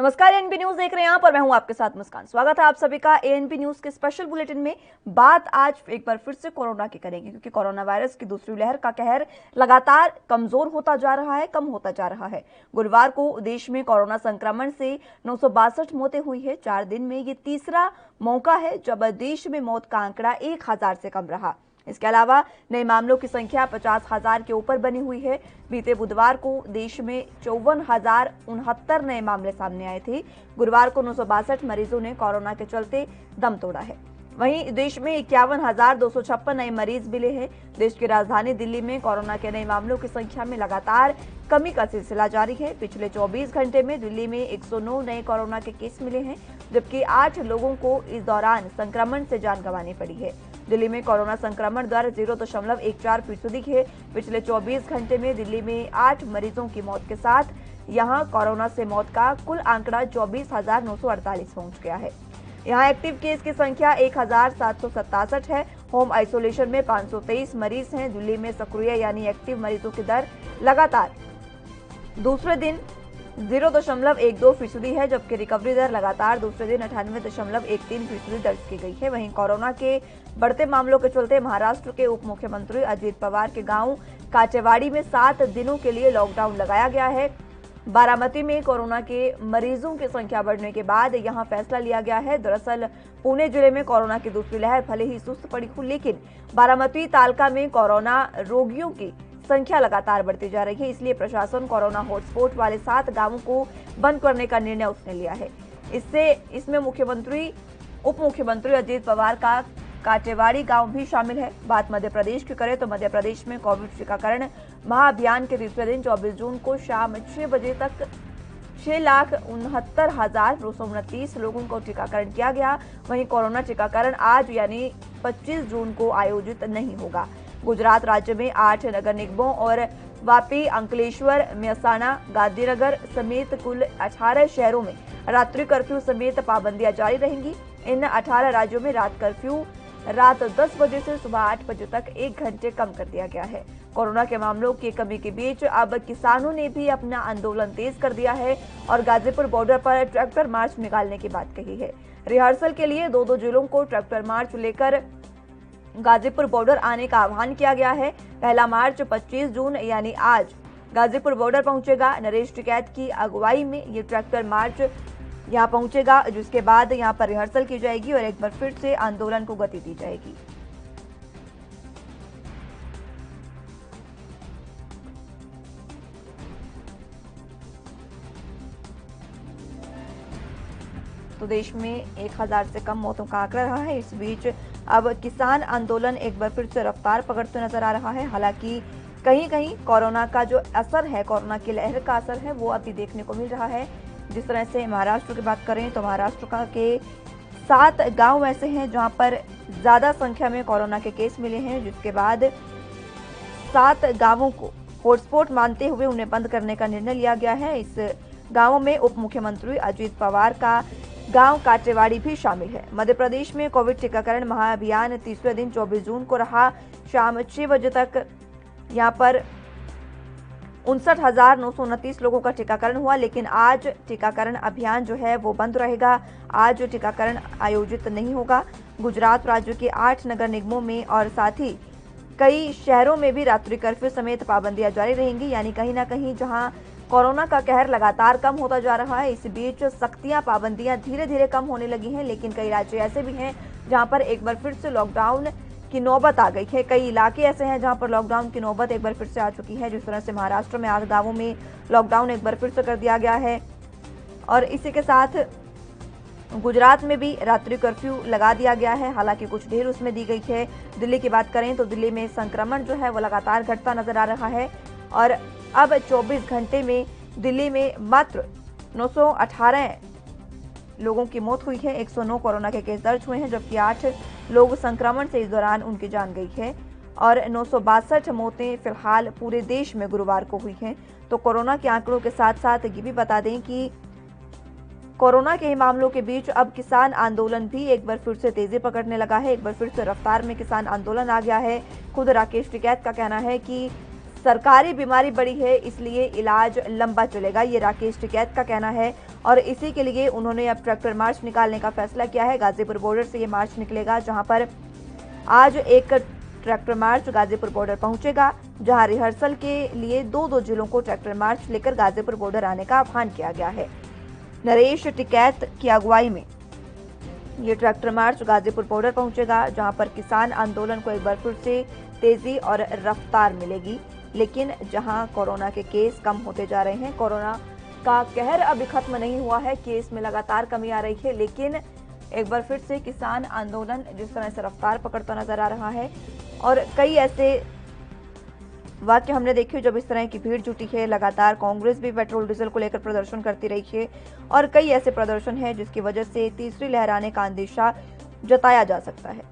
नमस्कार, ANP news देख रहे हैं आप और मैं हूं आपके साथ मुस्कान। स्वागत है आप सभी का एएनपी न्यूज के स्पेशल बुलेटिन में। बात आज एक बार फिर से कोरोना की करेंगे, क्योंकि कोरोना वायरस की दूसरी लहर का कहर लगातार कमजोर होता जा रहा है, कम होता जा रहा है। गुरुवार को देश में कोरोना संक्रमण से 962 मौतें हुई है। 4 दिन में ये तीसरा मौका है जब देश में मौत का आंकड़ा 1000 से कम रहा। इसके अलावा नए मामलों की संख्या 50,000 के ऊपर बनी हुई है। बीते बुधवार को देश में 54,069 नए मामले सामने आए थे। गुरुवार को 962 मरीजों ने कोरोना के चलते दम तोड़ा है। वहीं देश में 51,256 नए मरीज मिले हैं। देश की राजधानी दिल्ली में कोरोना के नए मामलों की संख्या में लगातार कमी का सिलसिला जारी है। पिछले 24 घंटे में दिल्ली में 109 नए कोरोना के केस मिले हैं, जबकि 8 लोगों को इस दौरान संक्रमण से जान गंवानी पड़ी है। दिल्ली में कोरोना संक्रमण दर 0.14% है। पिछले 24 घंटे में दिल्ली में 8 मरीजों की मौत के साथ यहां कोरोना से मौत का कुल आंकड़ा 24,948 पहुंच गया है। यहां एक्टिव केस की संख्या 1,767 है। होम आइसोलेशन में 523 मरीज हैं। दिल्ली में सक्रिय यानी एक्टिव मरीजों की दर लगातार दूसरे दिन 0.12% है, जबकि रिकवरी दर लगातार दूसरे दिन 98.13% दर्ज की गई है। वहीं कोरोना के बढ़ते मामलों के चलते महाराष्ट्र के उप मुख्यमंत्री अजित पवार के गांव काटेवाड़ी में 7 दिनों के लिए लॉकडाउन लगाया गया है। बारामती में कोरोना के मरीजों की संख्या बढ़ने के बाद यहां फैसला लिया गया है। दरअसल पुणे जिले में कोरोना की दूसरी लहर भले ही सुस्त पड़ी हो, लेकिन बारामती तालका में कोरोना रोगियों की संख्या लगातार बढ़ती जा रही है। इसलिए प्रशासन कोरोना हॉटस्पॉट वाले 7 गांवों को बंद करने का निर्णय उसने लिया है। इसमें उप मुख्यमंत्री अजित पवार का काटेवाड़ी गांव भी शामिल है। बात मध्य प्रदेश की करें तो मध्य प्रदेश में कोविड टीकाकरण महाअभियान के तीसरे दिन 24 जून को शाम 6 बजे तक 6,69,229 लोगों को टीकाकरण किया गया। वहीं कोरोना टीकाकरण आज यानी 25 जून को आयोजित नहीं होगा। गुजरात राज्य में 8 नगर निगमों और वापी, अंकलेश्वर, मेहसाणा, गांधीनगर समेत कुल 18 शहरों में रात्रि कर्फ्यू समेत पाबंदियां जारी रहेंगी। इन 18 राज्यों में रात कर्फ्यू रात 10 बजे से सुबह 8 बजे तक 1 घंटे कम कर दिया गया है। कोरोना के मामलों की कमी के बीच अब किसानों ने भी अपना आंदोलन तेज कर दिया है और गाजीपुर बॉर्डर पर ट्रैक्टर मार्च निकालने की बात कही है। रिहर्सल के लिए 2-2 जिलों को ट्रैक्टर मार्च लेकर गाजीपुर बॉर्डर आने का आह्वान किया गया है। पहला मार्च 25 जून यानी आज गाजीपुर बॉर्डर पहुंचेगा। नरेश टिकैत की अगुवाई में ये ट्रैक्टर मार्च यहां पहुंचेगा, जिसके बाद यहां पर रिहर्सल की जाएगी और एक बार फिर से आंदोलन को गति दी जाएगी। तो देश में 1000 से कम मौतों का आंकड़ा रहा है। इस बीच अब किसान आंदोलन एक बार फिर से रफ्तार पकड़ते नजर आ रहा है। हालांकि कहीं कहीं कोरोना का जो असर है, कोरोना की लहर का असर है, वो अभी देखने को मिल रहा है। जिस तरह से महाराष्ट्र की बात करें तो महाराष्ट्र के 7 गांव ऐसे हैं जहां पर ज्यादा संख्या में कोरोना के केस मिले हैं, जिसके बाद 7 गांवों को हॉटस्पॉट मानते हुए उन्हें बंद करने का निर्णय लिया गया है। इस गांवों में उप मुख्यमंत्री अजित पवार का गांव काटेवाड़ी भी शामिल है। मध्य प्रदेश में कोविड टीकाकरण महाअभियान तीसरे दिन 24 जून को रहा। शाम 6 बजे तक यहां पर 59,929 लोगों का टीकाकरण हुआ, लेकिन आज टीकाकरण अभियान जो है वो बंद रहेगा। आज टीकाकरण आयोजित नहीं होगा। गुजरात राज्य के 8 नगर निगमों में और साथ ही कई शहरों में भी रात्रि कर्फ्यू समेत पाबंदियां जारी रहेंगी। यानी कहीं ना कहीं जहां कोरोना का कहर लगातार कम होता जा रहा है, इस बीच सख्तियां, पाबंदियां धीरे धीरे कम होने लगी हैं। लेकिन कई राज्य ऐसे भी हैं जहां पर एक बार फिर से लॉकडाउन की नौबत आ गई है। कई इलाके ऐसे हैं जहां पर लॉकडाउन की नौबत एक बार फिर से आ चुकी है। जिस तरह से महाराष्ट्र में 8 गांवों में लॉकडाउन एक बार फिर से कर दिया गया है और इसी के साथ गुजरात में भी रात्रि कर्फ्यू लगा दिया गया है। हालांकि कुछ ढील उसमें दी गई है। दिल्ली की बात करें तो दिल्ली में संक्रमण जो है वो लगातार घटता नजर आ रहा है और अब 24 घंटे में दिल्ली में मात्र 918 लोगों की मौत हुई है। 109 कोरोना के केस दर्ज हुए हैं, जबकि 8 लोग संक्रमण से इस दौरान उनकी जान गई है और 962 मौतें फिलहाल पूरे देश में गुरुवार को हुई हैं। तो कोरोना के आंकड़ों के साथ साथ ये भी बता दें कि कोरोना के मामलों के बीच अब किसान आंदोलन भी एक बार फिर से तेजी पकड़ने लगा है। एक बार फिर से रफ्तार में किसान आंदोलन आ गया है। खुद राकेश टिकैत का कहना है कि सरकारी बीमारी बड़ी है, इसलिए इलाज लंबा चलेगा, ये राकेश टिकैत का कहना है। और इसी के लिए उन्होंने अब ट्रैक्टर मार्च निकालने का फैसला किया है। गाजीपुर बॉर्डर से ये मार्च निकलेगा, जहां पर आज एक ट्रैक्टर मार्च गाजीपुर बॉर्डर पहुंचेगा, जहां रिहर्सल के लिए दो जिलों को ट्रैक्टर मार्च लेकर गाजीपुर बॉर्डर आने का आह्वान किया गया है। नरेश टिकैत की अगुवाई में ये ट्रैक्टर मार्च गाजीपुर बॉर्डर पहुंचेगा, जहां पर किसान आंदोलन को एक बार फिर से तेजी और रफ्तार मिलेगी। लेकिन जहां कोरोना के केस कम होते जा रहे हैं, कोरोना का कहर अभी खत्म नहीं हुआ है, केस में लगातार कमी आ रही है, लेकिन एक बार फिर से किसान आंदोलन जिस तरह से रफ्तार पकड़ता नजर आ रहा है और कई ऐसे वाक्य हमने देखे जब इस तरह की भीड़ जुटी है। लगातार कांग्रेस भी पेट्रोल डीजल को लेकर प्रदर्शन करती रही है और कई ऐसे प्रदर्शन हैं जिसकी वजह से तीसरी लहर आने का अंदेशा जताया जा सकता है।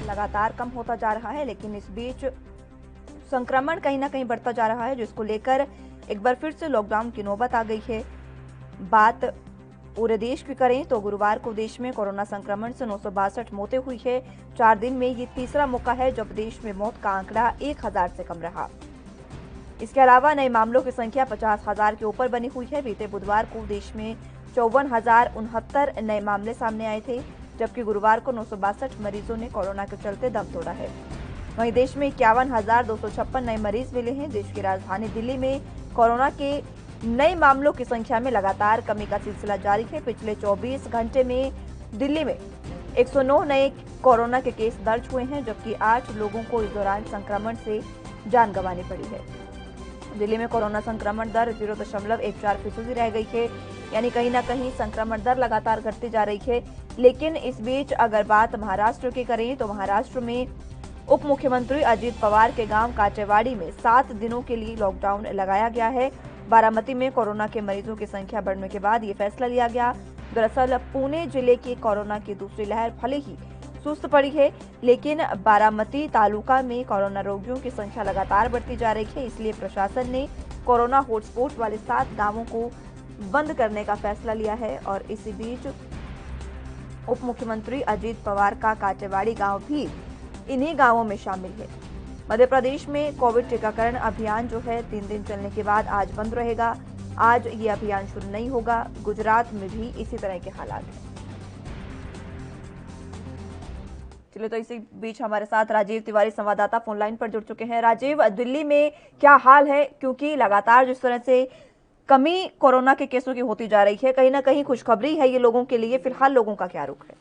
लगातार कम होता जा रहा है, लेकिन इस बीच संक्रमण कहीं ना कहीं बढ़ता जा रहा है, जिसको लेकर एक बार फिर से लॉकडाउन की नौबत आ गई है। बात पूरे देश की करें तो गुरुवार को देश में कोरोना संक्रमण से 962 मौतें हुई है। 4 दिन में ये तीसरा मौका है जब देश में मौत का आंकड़ा 1000 से कम रहा। इसके अलावा नए मामलों की संख्या 50,000 के ऊपर बनी हुई है। बीते बुधवार को देश में 54,069 नए मामले सामने आए थे, जबकि गुरुवार को 962 मरीजों ने कोरोना के चलते दम तोड़ा है। वहीं देश में 51,256 नए मरीज मिले हैं। देश की राजधानी दिल्ली में कोरोना के नए मामलों की संख्या में लगातार कमी का सिलसिला जारी है। पिछले 24 घंटे में दिल्ली में 109 नए कोरोना के केस दर्ज हुए हैं, जबकि 8 लोगों को इस दौरान संक्रमण से जान गंवानी पड़ी है। दिल्ली में कोरोना संक्रमण दर 0.14% रह गई है, यानी कहीं ना कहीं संक्रमण दर लगातार घटती जा रही है। लेकिन इस बीच अगर बात महाराष्ट्र की करें तो महाराष्ट्र में उप मुख्यमंत्री अजित पवार के गांव काचेवाड़ी में 7 दिनों के लिए लॉकडाउन लगाया गया है। बारामती में कोरोना के मरीजों की संख्या बढ़ने के बाद ये फैसला लिया गया। दरअसल पुणे जिले की कोरोना की दूसरी लहर भले ही सुस्त पड़ी है, लेकिन बारामती तालुका में कोरोना रोगियों की संख्या लगातार बढ़ती जा रही है। इसलिए प्रशासन ने कोरोना हॉटस्पॉट वाले 7 गांवों को बंद करने का फैसला लिया है। और इसी बीच उप मुख्यमंत्री अजित पवार का काचेवाड़ी गांव भी इन्हीं गांवों में शामिल है। मध्य प्रदेश में कोविड टीकाकरण अभियान जो है 3 दिन चलने के बाद आज बंद रहेगा। आज ये अभियान शुरू नहीं होगा। गुजरात में भी इसी तरह के हालात हैं। चलिए, तो इसी बीच हमारे साथ राजीव तिवारी संवाददाता फोन लाइन पर जुड़ चुके हैं। राजीव, दिल्ली में क्या हाल है, क्योंकि लगातार जिस तरह से कमी कोरोना के केसों की होती जा रही है, कहीं ना कहीं खुशखबरी है ये लोगों के लिए, फिलहाल लोगों का क्या रुख है?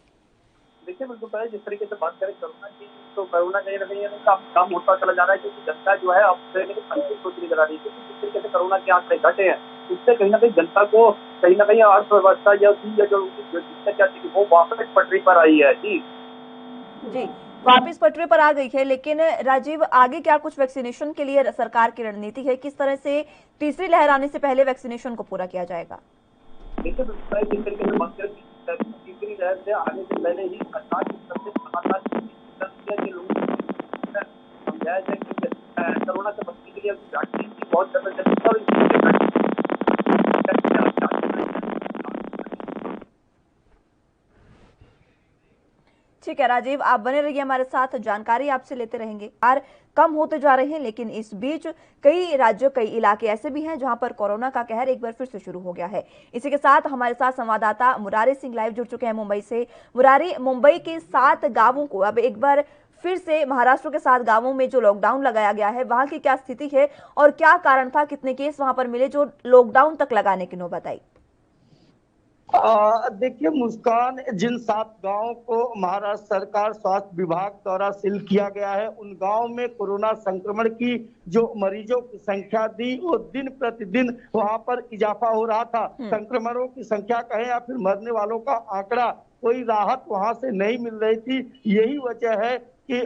देखिए, बिल्कुल पहले जिस तरीके से बात करें कोरोना की, तो कोरोना कहीं ना कहीं काम होता चला जा रहा है, क्योंकि जनता जो है अब संकेत सोचने लगा रही है। क्योंकि जिस तरीके से कोरोना के आंकड़े घटे हैं, उससे कहीं ना कहीं जनता को कहीं ना कहीं अर्थव्यवस्था या जो क्या थी वो वापस पटरी पर आई है। जी, वापस पटरी पर आ गई है। लेकिन राजीव, आगे क्या कुछ वैक्सीनेशन के लिए सरकार की रणनीति है? किस तरह से तीसरी लहर आने से पहले वैक्सीनेशन को पूरा किया जाएगा? देखिए, जिस तरीके से बात करें तीसरी लहर से आने से पहले ही सरकार की तरफ से के लोगों को समझाया जाए कि कोरोना से बचने के लिए वैक्सीन की बहुत ज्यादा जरूरत है। और ठीक है राजीव, आप बने रहिए हमारे साथ, जानकारी आपसे लेते रहेंगे। और कम होते जा रहे हैं, लेकिन इस बीच कई राज्य, कई इलाके ऐसे भी हैं जहां पर कोरोना का कहर एक बार फिर से शुरू हो गया है। इसी के साथ हमारे साथ संवाददाता मुरारी सिंह लाइव जुड़ चुके हैं मुंबई से। मुरारी, मुंबई के 7 गांवों को अब एक बार फिर से महाराष्ट्र के 7 गांवों में जो लॉकडाउन लगाया गया है, वहां की क्या स्थिति है और क्या कारण था, कितने केस वहां पर मिले जो लॉकडाउन तक लगाने की नौबत आई? देखिए मुस्कान, जिन 7 गांवों को महाराष्ट्र सरकार स्वास्थ्य विभाग द्वारा सील किया गया है, उन गांवों में कोरोना संक्रमण की जो मरीजों की संख्या थी वो दिन प्रतिदिन वहां पर इजाफा हो रहा था। संक्रमणों की संख्या कहें या फिर मरने वालों का आंकड़ा, कोई राहत वहां से नहीं मिल रही थी। यही वजह है कि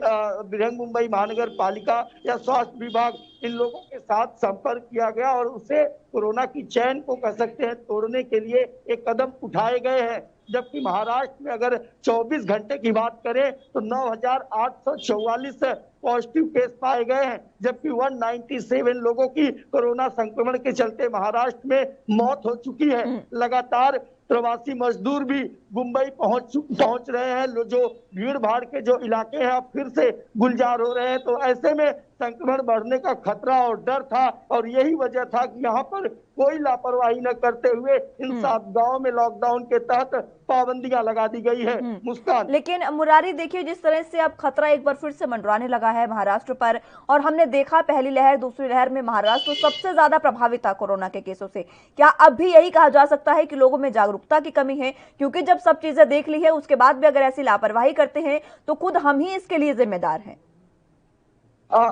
बृहन मुंबई महानगर पालिका या स्वास्थ्य विभाग, इन लोगों के साथ संपर्क किया गया और उसे कोरोना की चैन को कह सकते हैं तोड़ने के लिए एक कदम उठाए गए हैं। जबकि महाराष्ट्र में अगर 24 घंटे की बात करें तो 9,844 पॉजिटिव केस पाए गए हैं, जबकि 197 लोगों की कोरोना संक्रमण के चलते महाराष्ट्र में मौत हो चुकी है। लगातार प्रवासी मजदूर भी मुंबई पहुंच रहे हैं। जो भीड़ भाड़ के जो इलाके हैं अब फिर से गुलजार हो रहे हैं, तो ऐसे में संक्रमण बढ़ने का खतरा और डर था और यही वजह था कि यहाँ पर कोई लापरवाही न करते हुए इन 7 गांवों में लॉकडाउन के तहत पाबंदियां लगा दी गई है। मुस्कान, लेकिन मुरारी देखिए, जिस तरह से अब खतरा एक बार फिर से मंडराने लगा है महाराष्ट्र पर, और हमने देखा पहली लहर दूसरी लहर में महाराष्ट्र सबसे ज्यादा प्रभावित था कोरोना के केसों से। क्या अब भी यही कहा जा सकता है कि लोगों में जागरूकता की कमी है? क्योंकि जब सब चीजें देख ली है उसके बाद भी अगर ऐसी लापरवाही करते हैं तो खुद हम ही इसके लिए जिम्मेदार हैं।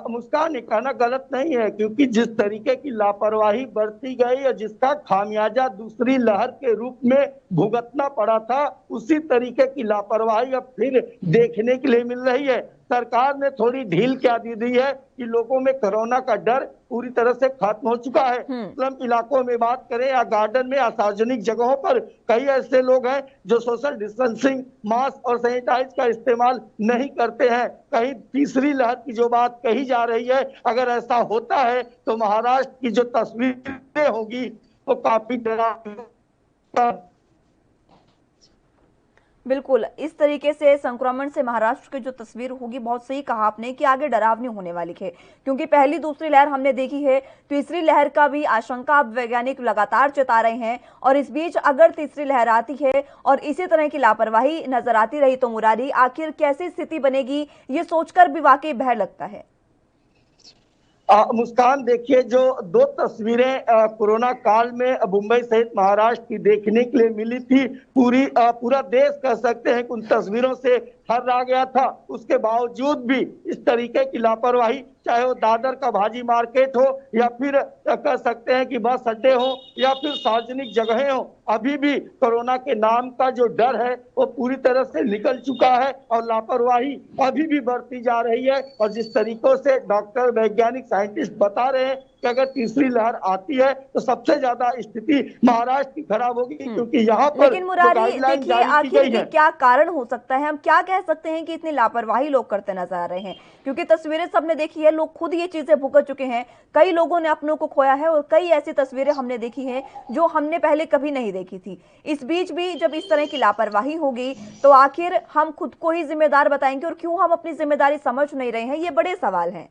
मुस्कान, ये कहना गलत नहीं है, क्योंकि जिस तरीके की लापरवाही बरती गई और जिसका खामियाजा दूसरी लहर के रूप में भुगतना पड़ा था, उसी तरीके की लापरवाही अब फिर देखने के लिए मिल रही है। सरकार ने थोड़ी ढील क्या दी दी है कि लोगों में कोरोना का डर पूरी तरह से खत्म हो चुका है। स्लम इलाकों में बात करें या गार्डन में या सार्वजनिक जगहों पर कई ऐसे लोग हैं जो सोशल डिस्टेंसिंग, मास्क और सैनिटाइज का इस्तेमाल नहीं करते हैं। कहीं तीसरी लहर की जो बात कही जा रही है, अगर ऐसा होता है तो महाराष्ट्र की जो तस्वीरें होगी वो काफी डरावनी। बिल्कुल, इस तरीके से संक्रमण से महाराष्ट्र की जो तस्वीर होगी, बहुत सही कहा आपने कि आगे डरावनी होने वाली है। क्योंकि पहली दूसरी लहर हमने देखी है, तीसरी लहर का भी आशंका अब वैज्ञानिक लगातार जता रहे हैं। और इस बीच अगर तीसरी लहर आती है और इसी तरह की लापरवाही नजर आती रही तो मुरारी, आखिर कैसी स्थिति बनेगी, ये सोचकर भी वाकई भय लगता है। मुस्कान, देखिए जो 2 तस्वीरें कोरोना काल में मुंबई सहित महाराष्ट्र की देखने के लिए मिली थी, पूरा देश कह सकते हैं कि उन तस्वीरों से थर्रा गया था। उसके बावजूद भी इस तरीके की लापरवाही, चाहे वो दादर का भाजी मार्केट हो या फिर कह सकते हैं कि बस अड्डे हो या फिर सार्वजनिक जगहें हो, अभी भी कोरोना के नाम का जो डर है वो पूरी तरह से निकल चुका है और लापरवाही अभी भी बढ़ती जा रही है। और जिस तरीकों से डॉक्टर, वैज्ञानिक, साइंटिस्ट बता रहे हैं कि अगर तीसरी लहर आती है तो सबसे ज्यादा स्थिति महाराष्ट्र की खराब होगी, क्योंकि यहाँ पर लेकिन मुरारी देखिए, आखिर ये क्या कारण हो सकता है? हम क्या कह सकते हैं कि इतनी लापरवाही लोग करते नजर आ रहे हैं? क्योंकि तस्वीरें सबने देखी है, लोग खुद ये चीजें भुगत चुके हैं, कई लोगों ने अपनों को खोया है और कई ऐसी तस्वीरें हमने देखी हैं जो हमने पहले कभी नहीं देखी थी। इस बीच भी जब इस तरह की लापरवाही होगी तो आखिर हम खुद को ही जिम्मेदार बताएंगे, और क्यों हम अपनी जिम्मेदारी समझ नहीं रहे हैं, ये बड़े सवाल हैं।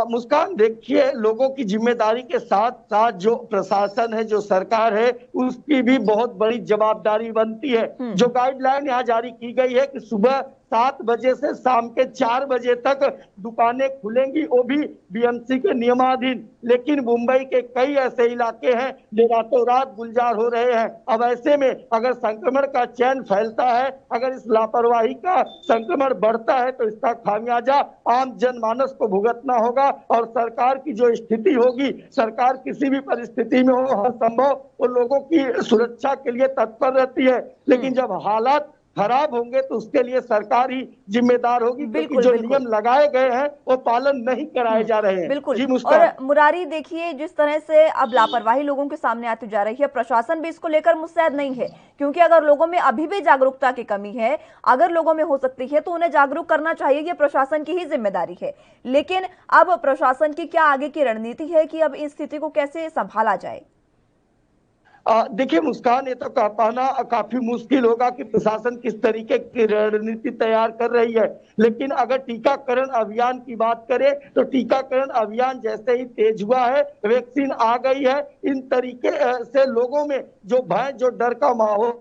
मुस्कान, देखिए लोगों की जिम्मेदारी के साथ साथ जो प्रशासन है, जो सरकार है, उसकी भी बहुत बड़ी जवाबदारी बनती है। जो गाइडलाइन यहाँ जारी की गई है कि सुबह 7 बजे से शाम के 4 बजे तक दुकानें खुलेंगी, वो भी बीएमसी के नियमाधीन। लेकिन मुंबई के कई ऐसे इलाके हैं जो रातों रात गुलजार हो रहे हैं। अब ऐसे में अगर संक्रमण का चैन फैलता है, अगर इस लापरवाही का संक्रमण बढ़ता है, तो इसका खामियाजा आम जनमानस को भुगतना होगा। और सरकार की जो स्थिति होगी, सरकार किसी भी परिस्थिति में हो, हर संभव वो लोगों की सुरक्षा के लिए तत्पर रहती है। लेकिन जब हालात खराब होंगे तो उसके लिए सरकार ही जिम्मेदार होगी, क्योंकि जो नियम लगाए गए हैं वो पालन नहीं कराए जा रहे हैं। बिल्कुल। जी और मुरारी देखिए, जिस तरह से अब लापरवाही लोगों के सामने आती जा रही है, प्रशासन भी इसको लेकर मुस्तैद नहीं है। क्योंकि अगर लोगों में अभी भी जागरूकता की कमी है, अगर लोगों में हो सकती है तो उन्हें जागरूक करना चाहिए, ये प्रशासन की ही जिम्मेदारी है। लेकिन अब प्रशासन की क्या आगे की रणनीति है कि अब इस स्थिति को कैसे संभाला जाए? देखिए मुस्कान, ये तो पाना काफी मुश्किल होगा कि प्रशासन किस तरीके की रणनीति तैयार कर रही है। लेकिन अगर टीकाकरण अभियान की बात करें तो टीकाकरण अभियान जैसे ही तेज हुआ है, वैक्सीन आ गई है, इन तरीके से लोगों में जो भय, जो डर का माहौल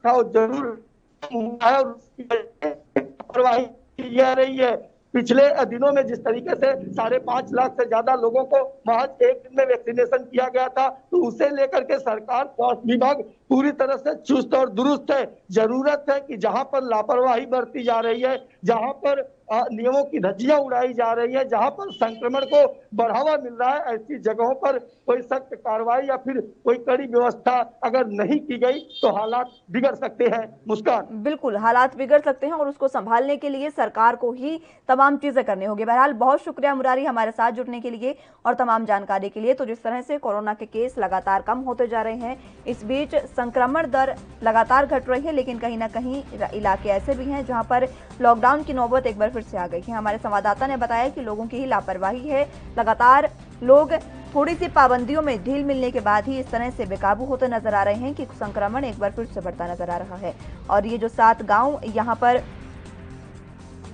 था वो जरूर है और उसकी लापरवाही की जा रही है। पिछले दिनों में जिस तरीके से 5.5 लाख से ज्यादा लोगों को महज एक दिन में वैक्सीनेशन किया गया था, तो उसे लेकर के सरकार, स्वास्थ्य विभाग पूरी तरह से चुस्त और दुरुस्त है। जरूरत है कि जहां पर लापरवाही बरती जा रही है, जहां पर नियमों की धज्जियां उड़ाई जा रही है, जहां पर संक्रमण को बढ़ावा मिल रहा है, ऐसी जगहों पर कोई सख्त कार्रवाई या फिर कोई कड़ी व्यवस्था अगर नहीं की गई तो हालात बिगड़ सकते हैं। मुस्कान, बिल्कुल हालात बिगड़ सकते हैं और उसको संभालने के लिए सरकार को ही तमाम चीजें करनी होगी। बहरहाल बहुत शुक्रिया मुरारी हमारे साथ जुड़ने के लिए और तमाम जानकारी के लिए। तो जिस तरह से कोरोना के केस लगातार कम होते जा रहे हैं, इस बीच संक्रमण दर लगातार घट रही है, लेकिन कहीं ना कहीं इलाके ऐसे भी हैं जहां पर लॉकडाउन की नौबत एक बार फिर से आ गई है। हमारे संवाददाता ने बताया कि लोगों की ही लापरवाही है, लगातार लोग थोड़ी सी पाबंदियों में ढील मिलने के बाद ही इस तरह से बेकाबू होते नजर आ रहे हैं कि संक्रमण एक बार फिर से बढ़ता नजर आ रहा है। और ये जो 7 गांव यहां पर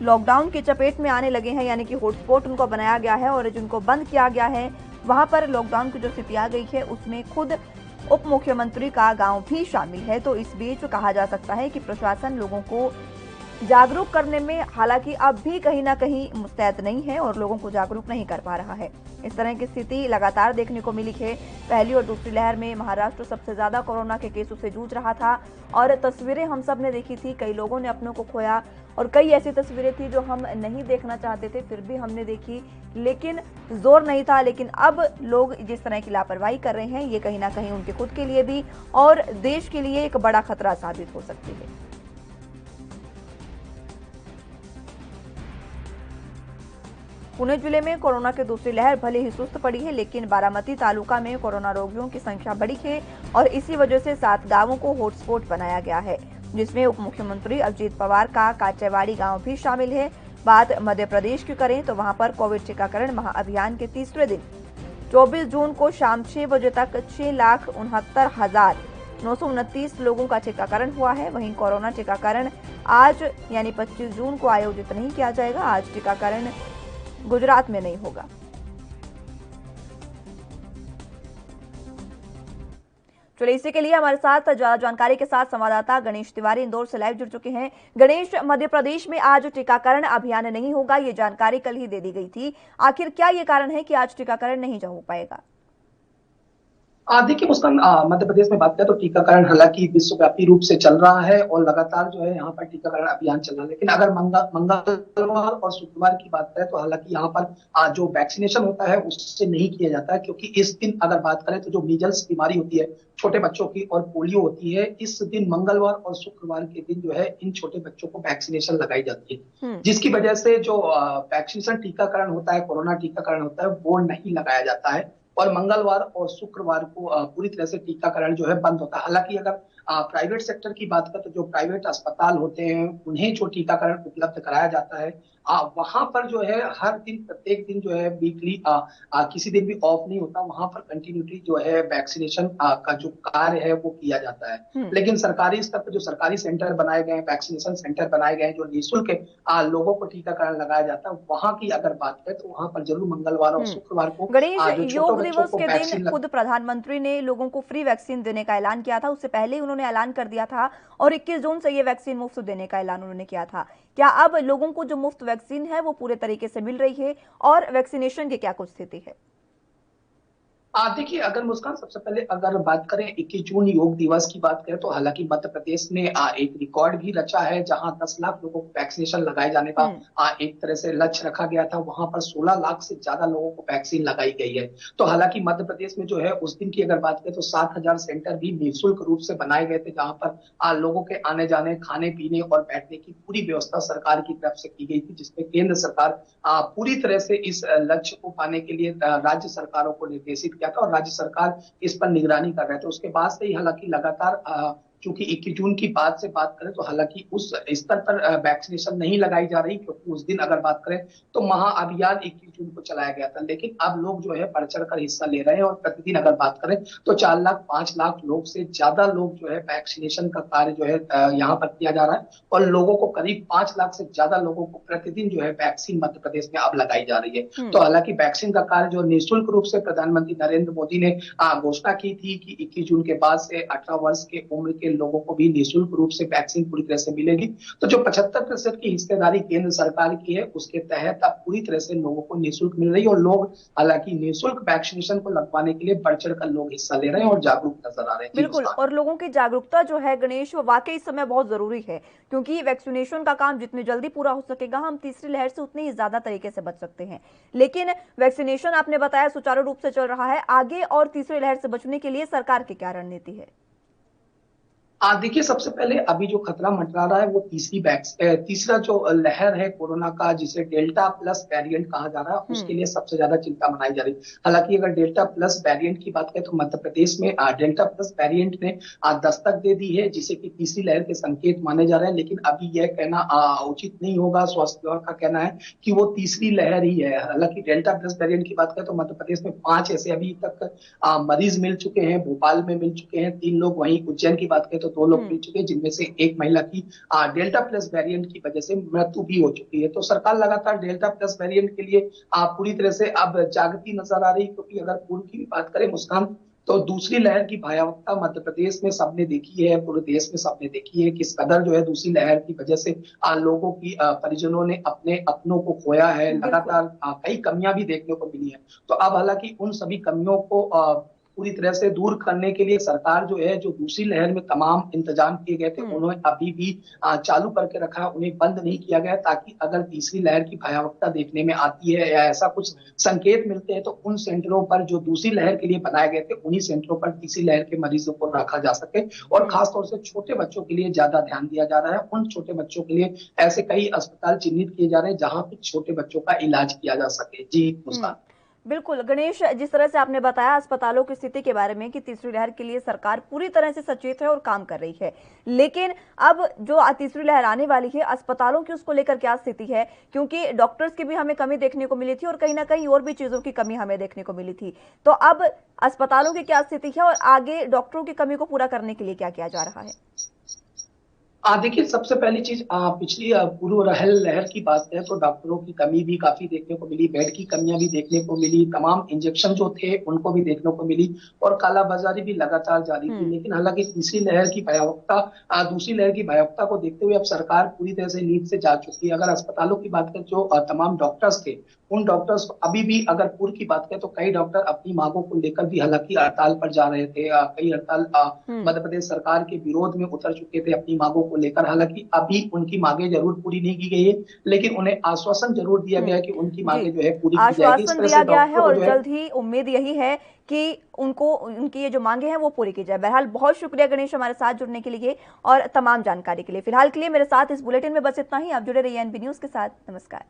लॉकडाउन की चपेट में आने लगे हैं, यानी कि हॉटस्पॉट उनको बनाया गया है और जिनको बंद किया गया है, वहां पर लॉकडाउन की जो स्थिति आ गई है उसमें खुद उप मुख्यमंत्री का गांव भी शामिल है। तो इस बीच कहा जा सकता है कि प्रशासन लोगों को जागरूक करने में हालांकि अब भी कहीं ना कहीं मुस्तैद नहीं है और लोगों को जागरूक नहीं कर पा रहा है। इस तरह की स्थिति लगातार देखने को मिली है। पहली और दूसरी लहर में महाराष्ट्र सबसे ज्यादा कोरोना के केसों से जूझ रहा था और तस्वीरें हम सब ने देखी थी, कई लोगों ने अपनों को खोया और कई ऐसी तस्वीरें थी जो हम नहीं देखना चाहते थे, फिर भी हमने देखी, लेकिन जोर नहीं था। लेकिन अब लोग जिस तरह की लापरवाही कर रहे हैं, ये कहीं ना कहीं उनके खुद के लिए भी और देश के लिए एक बड़ा खतरा साबित हो सकती है। पुणे जिले में कोरोना की दूसरी लहर भले ही सुस्त पड़ी है, लेकिन बारामती तालुका में कोरोना रोगियों की संख्या बढ़ी है और इसी वजह से 7 गांवों को हॉटस्पॉट बनाया गया है, जिसमें उप मुख्यमंत्री अजित पवार का काचेवाड़ी गांव भी शामिल है। बात मध्य प्रदेश की करें तो वहां पर कोविड टीकाकरण महाअभियान के तीसरे दिन 24 जून को शाम 6 बजे तक 6,69,929 लोगों का टीकाकरण हुआ है। वहीं कोरोना टीकाकरण आज यानी 25 जून को आयोजित नहीं किया जाएगा। आज टीकाकरण गुजरात में नहीं होगा। चलिए, इसी के लिए हमारे साथ ज्यादा जानकारी के साथ संवाददाता गणेश तिवारी इंदौर से लाइव जुड़ चुके हैं। गणेश, मध्य प्रदेश में आज टीकाकरण अभियान नहीं होगा, ये जानकारी कल ही दे दी गई थी। आखिर क्या ये कारण है कि आज टीकाकरण नहीं हो पाएगा? देखिए मुस्कान, मध्य प्रदेश में बात करें तो टीकाकरण हालांकि विश्वव्यापी रूप से चल रहा है और लगातार जो है यहाँ पर टीकाकरण अभियान चल रहा है, लेकिन अगर मंगलवार और शुक्रवार की बात करें तो हालांकि यहाँ पर जो वैक्सीनेशन होता है उससे नहीं किया जाता है, क्योंकि इस दिन अगर बात करें तो जो मीजल्स बीमारी होती है छोटे बच्चों की और पोलियो होती है, इस दिन मंगलवार और शुक्रवार के दिन जो है इन छोटे बच्चों को वैक्सीनेशन लगाई जाती है, जिसकी वजह से जो वैक्सीनेशन टीकाकरण होता है, कोरोना टीकाकरण होता है, वो नहीं लगाया जाता है और मंगलवार और शुक्रवार को पूरी तरह से टीकाकरण जो है बंद होता है। हालांकि अगर प्राइवेट सेक्टर की बात करें तो जो प्राइवेट अस्पताल होते हैं उन्हें जो टीकाकरण उपलब्ध कराया जाता है, वहां पर जो है हर दिन प्रत्येक दिन जो है वीकली किसी दिन भी ऑफ नहीं होता, वहां पर कंटिन्यूटी जो है वैक्सीनेशन का जो कार्य है वो किया जाता है। लेकिन सरकारी स्तर पर जो सरकारी सेंटर बनाए गए हैं, वैक्सीनेशन सेंटर बनाए गए हैं, जो निःशुल्क लोगों को टीकाकरण लगाया जाता है, वहां की अगर बात करें तो वहां पर जरूर मंगलवार और शुक्रवार को गणेश, योग दिवस के दिन खुद प्रधानमंत्री ने लोगों को फ्री वैक्सीन देने का ऐलान किया था। उससे पहले उन्होंने ऐलान कर दिया था और 21 जून से ये वैक्सीन मुफ्त देने का ऐलान उन्होंने किया था। क्या अब लोगों को जो मुफ्त वैक्सीन है वो पूरे तरीके से मिल रही है और वैक्सीनेशन की क्या कुछ स्थिति है? देखिए, अगर मुस्कान सबसे पहले अगर बात करें 21 जून योग दिवस की बात करें तो हालांकि मध्य प्रदेश ने एक रिकॉर्ड भी रचा है, जहां 10 लाख लोगों को वैक्सीनेशन लगाए जाने का एक तरह से लक्ष्य रखा गया था। वहां पर 16 लाख से ज्यादा लोगों को वैक्सीन लगाई गई है। तो हालांकि मध्य प्रदेश में जो है उस दिन की अगर बात करें तो 7,000 सेंटर भी निःशुल्क रूप से बनाए गए थे, जहां पर लोगों के आने जाने, खाने पीने और बैठने की पूरी व्यवस्था सरकार की तरफ से की गई थी, जिसमें केंद्र सरकार पूरी तरह से इस लक्ष्य को पाने के लिए राज्य सरकारों को निर्देशित किया था और राज्य सरकार इस पर निगरानी कर रहे थे। उसके बाद से ही हालांकि लगातार चूंकि 21 जून की बात से बात करें तो हालांकि उस स्तर पर वैक्सीनेशन नहीं लगाई जा रही, क्योंकि उस दिन अगर बात करें तो महाअभियान 21 जून को चलाया गया था। लेकिन अब लोग जो है बढ़ चढ़ कर हिस्सा ले रहे हैं और प्रतिदिन अगर बात करें तो 4 लाख 5 लाख लोग से ज्यादा लोग जो है वैक्सीनेशन का कार्य जो है यहाँ पर किया जा रहा है और लोगों को करीब 5 लाख से ज्यादा लोगों को प्रतिदिन जो है वैक्सीन मध्य प्रदेश में अब लगाई जा रही है। तो हालांकि वैक्सीन का कार्य जो निःशुल्क रूप से प्रधानमंत्री नरेंद्र मोदी ने घोषणा की थी कि 21 जून के बाद से 18 वर्ष के उम्र के लोगों को भी निःशुल्क रूप से वैक्सीन पूरी तरह से मिलेगी। तो जो 75% की हिस्सेदारी केंद्र सरकार की है, उसके तहत अब पूरी तरह से लोगों को निःशुल्क मिल रही है और लोग हालांकि निःशुल्क वैक्सीनेशन को लगवाने के लिए बढ़ चढ़ कर लोग हिस्सा ले रहे हैं और जागरूक नजर आ रहे हैं। बिल्कुल, और लोगों की जागरूकता जो है गणेश, वो वाकई इस समय बहुत जरूरी है, क्योंकि वैक्सीनेशन का काम जितनी जल्दी पूरा हो सकेगा हम तीसरी लहर से उतनी ही ज्यादा तरीके से बच सकते हैं। लेकिन वैक्सीनेशन आपने बताया सुचारू रूप से चल रहा है, आगे और तीसरी लहर से बचने के लिए सरकार की क्या रणनीति है? देखिए, सबसे पहले अभी जो खतरा मंडरा रहा है वो तीसरा जो लहर है कोरोना का, जिसे डेल्टा प्लस वेरिएंट कहा जा रहा है, उसके लिए सबसे ज्यादा चिंता मनाई जा रही है। हालांकि अगर डेल्टा प्लस वेरिएंट की बात करें तो मध्य प्रदेश में डेल्टा प्लस वेरिएंट ने दस्तक दे दी है, जिसे कि तीसरी लहर के संकेत माने जा रहे हैं। लेकिन अभी यह कहना उचित नहीं होगा, स्वास्थ्य विभाग का कहना है कि वो तीसरी लहर ही है। हालांकि डेल्टा प्लस वेरिएंट की बात करें तो मध्य प्रदेश में 5 ऐसे अभी तक मरीज मिल चुके हैं, भोपाल में मिल चुके हैं 3 लोग, वहीं उज्जैन की बात करें तो 2 लोग मिल चुके हैं, जिनमें से एक महिला की डेल्टा प्लस वेरिएंट की वजह से मृत्यु भी हो चुकी है। तो सरकार लगातार डेल्टा प्लस वेरिएंट के लिए पूरी तरह से अब जागती नजर आ रही है, क्योंकि अगर पूर्व की भी बात करें मुस्कान, तो दूसरी लहर की भयावहता मध्य प्रदेश में सबने देखी है, पूरे देश में सबने देखी है, किस कदर जो है दूसरी लहर की वजह से लोगों की परिजनों ने अपने अपनों को खोया है। लगातार कई कमियां भी देखने को मिली है। तो अब हालांकि उन सभी कमियों को पूरी तरह से दूर करने के लिए सरकार जो है, जो दूसरी लहर में तमाम इंतजाम किए गए थे उन्होंने अभी भी चालू करके रखा है, उन्हें बंद नहीं किया गया, ताकि अगर तीसरी लहर की भयावहता देखने में आती है या ऐसा कुछ संकेत मिलते हैं तो उन सेंटरों पर जो दूसरी लहर के लिए बनाए गए थे, उन्हीं सेंटरों पर तीसरी लहर के मरीजों को रखा जा सके। और खासतौर से छोटे बच्चों के लिए ज्यादा ध्यान दिया जा रहा है। उन छोटे बच्चों के लिए ऐसे कई अस्पताल चिन्हित किए जा रहे हैं जहां पे छोटे बच्चों का इलाज किया जा सके। जी मुस्कान। बिल्कुल गणेश, जिस तरह से आपने बताया अस्पतालों की स्थिति के बारे में कि तीसरी लहर के लिए सरकार पूरी तरह से सचेत है और काम कर रही है, लेकिन अब जो तीसरी लहर आने वाली है अस्पतालों की उसको लेकर क्या स्थिति है? क्योंकि डॉक्टर्स की भी हमें कमी देखने को मिली थी और कहीं ना कहीं और भी चीजों की कमी हमें देखने को मिली थी। तो अब अस्पतालों की क्या स्थिति है और आगे डॉक्टरों की कमी को पूरा करने के लिए क्या किया जा रहा है? देखिए, सबसे पहली चीज पिछली पूर्व लहर की बात करें तो डॉक्टरों की कमी भी काफी देखने को मिली, बेड की कमियां भी देखने को मिली, तमाम इंजेक्शन जो थे उनको भी देखने को मिली और कालाबाजारी भी लगातार जारी थी। लेकिन हालांकि तीसरी लहर की भयावहता दूसरी लहर की भयावहता को देखते हुए अब सरकार पूरी तरह से लीड से जा चुकी है। अगर अस्पतालों की बात करें, जो तमाम डॉक्टर्स थे, उन डॉक्टर्स अभी भी अगर पूर्व की बात करें तो कई डॉक्टर अपनी मांगों को लेकर भी हालांकि हड़ताल पर जा रहे थे। कई हड़ताल मध्य प्रदेश सरकार के विरोध में उतर चुके थे अपनी मांगों को लेकर। हालांकि अभी उनकी मांगे जरूर पूरी नहीं की गई है, लेकिन उन्हें आश्वासन जरूर दिया गया है कि उनकी मांगे जो है पूरी की जाएगी। आश्वासन दिया गया है और जल्द ही उम्मीद यही है कि उनको उनकी ये जो मांगे हैं वो पूरी की जाए। बहरहाल बहुत शुक्रिया गणेश हमारे साथ जुड़ने के लिए और तमाम जानकारी के लिए। फिलहाल के लिए मेरे साथ इस बुलेटिन में बस इतना ही। आप जुड़े रहिए एनबी न्यूज के साथ। नमस्कार।